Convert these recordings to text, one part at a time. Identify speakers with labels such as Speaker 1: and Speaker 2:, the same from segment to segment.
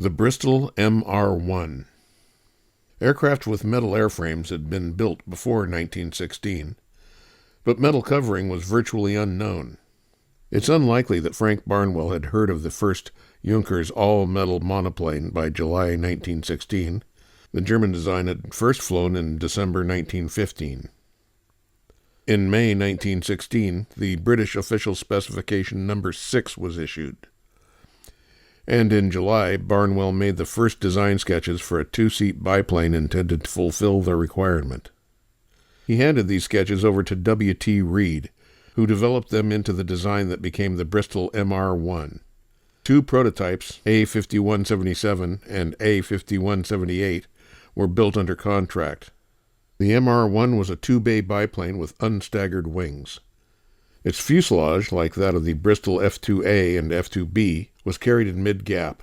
Speaker 1: The Bristol MR1. Aircraft with metal airframes had been built before 1916, but metal covering was virtually unknown. It's unlikely that Frank Barnwell had heard of the first Junkers all-metal monoplane by July 1916. The German design had first flown in December 1915. In May 1916, the British official specification number 6 was issued. And in July, Barnwell made the first design sketches for a 2-seat biplane intended to fulfill the requirement. He handed these sketches over to W.T. Reed, who developed them into the design that became the Bristol MR1. 2 prototypes, A5177 and A5178, were built under contract. The MR1 was a 2-bay biplane with unstaggered wings. Its fuselage, like that of the Bristol F2A and F2B, was carried in mid-gap,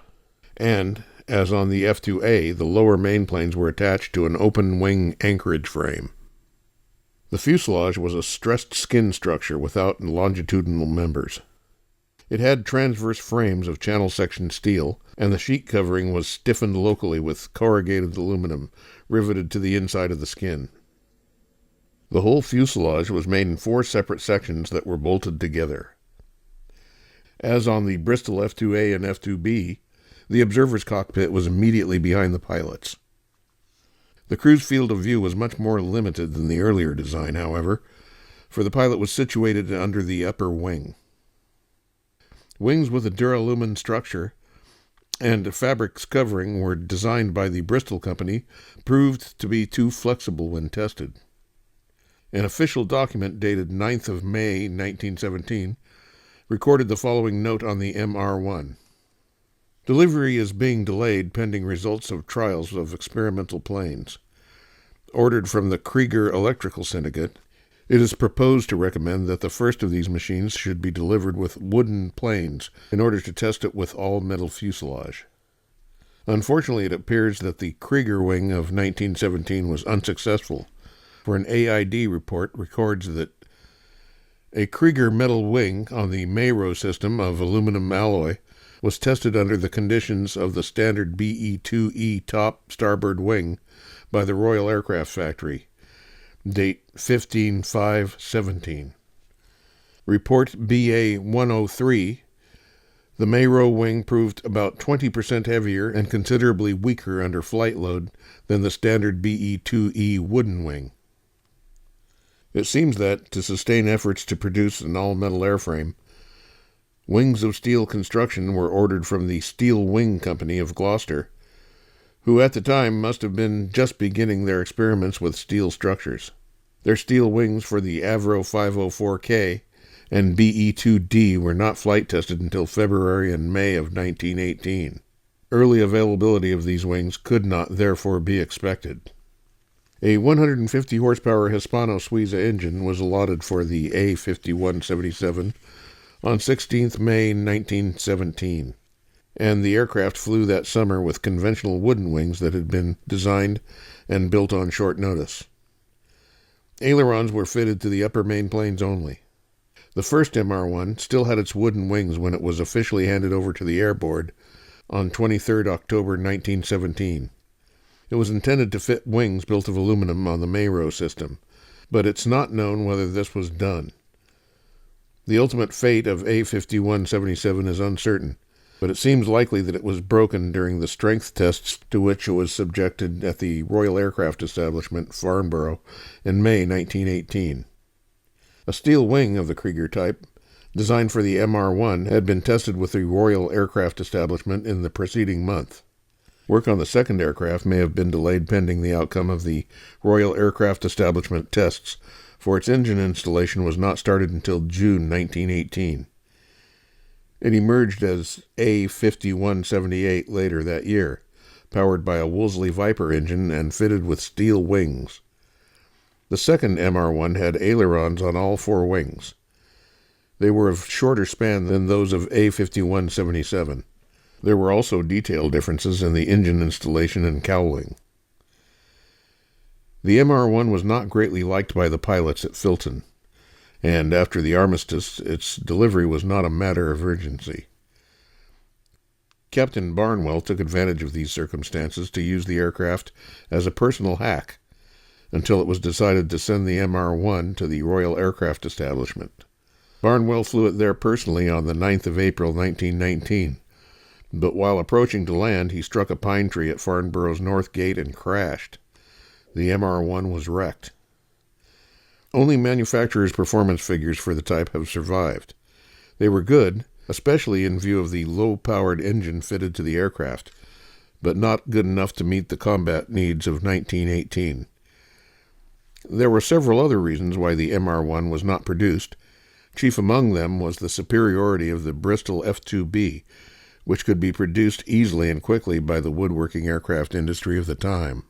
Speaker 1: and, as on the F2A, the lower mainplanes were attached to an open-wing anchorage frame. The fuselage was a stressed skin structure without longitudinal members. It had transverse frames of channel-section steel, and the sheet covering was stiffened locally with corrugated aluminum riveted to the inside of the skin. The whole fuselage was made in 4 separate sections that were bolted together. As on the Bristol F2A and F2B, the observer's cockpit was immediately behind the pilot's. The crew's field of view was much more limited than the earlier design, however, for the pilot was situated under the upper wing. Wings with a duralumin structure and fabrics covering were designed by the Bristol Company proved to be too flexible when tested. An official document dated 9th of May 1917 recorded the following note on the MR1. Delivery is being delayed pending results of trials of experimental planes. Ordered from the Krieger Electrical Syndicate, it is proposed to recommend that the first of these machines should be delivered with wooden planes in order to test it with all-metal fuselage. Unfortunately, it appears that the Krieger wing of 1917 was unsuccessful, for an AID report records that a Krieger metal wing on the Mayrow system of aluminum alloy was tested under the conditions of the standard BE-2E top starboard wing by the Royal Aircraft Factory. Date 15/5/17. Report BA-103. The Mayrow wing proved about 20% heavier and considerably weaker under flight load than the standard BE-2E wooden wing. It seems that, to sustain efforts to produce an all-metal airframe, wings of steel construction were ordered from the Steel Wing Company of Gloucester, who at the time must have been just beginning their experiments with steel structures. Their steel wings for the Avro 504K and BE-2D were not flight tested until February and May of 1918. Early availability of these wings could not therefore be expected. A 150 horsepower Hispano-Suiza engine was allotted for the A5177 on 16th May 1917, and the aircraft flew that summer with conventional wooden wings that had been designed and built on short notice. Ailerons were fitted to the upper main planes only. The first MR1 still had its wooden wings when it was officially handed over to the Air Board on 23 October 1917. It was intended to fit wings built of aluminum on the Mayrow system, but it's not known whether this was done. The ultimate fate of A5177 is uncertain, but it seems likely that it was broken during the strength tests to which it was subjected at the Royal Aircraft Establishment, Farnborough, in May 1918. A steel wing of the Krieger type, designed for the MR1, had been tested with the Royal Aircraft Establishment in the preceding month. Work on the second aircraft may have been delayed pending the outcome of the Royal Aircraft Establishment tests, for its engine installation was not started until June 1918. It emerged as A5178 later that year, powered by a Wolseley Viper engine and fitted with steel wings. The second MR1 had ailerons on all 4 wings. They were of shorter span than those of A5177. There were also detail differences in the engine installation and cowling. The MR1 was not greatly liked by the pilots at Filton, and after the armistice, its delivery was not a matter of urgency. Captain Barnwell took advantage of these circumstances to use the aircraft as a personal hack, until it was decided to send the MR1 to the Royal Aircraft Establishment. Barnwell flew it there personally on the 9th of April, 1919, but while approaching to land, he struck a pine tree at Farnborough's North Gate and crashed. The MR1 was wrecked. Only manufacturer's performance figures for the type have survived. They were good, especially in view of the low-powered engine fitted to the aircraft, but not good enough to meet the combat needs of 1918. There were several other reasons why the MR1 was not produced. Chief among them was the superiority of the Bristol F2B, which could be produced easily and quickly by the woodworking aircraft industry of the time.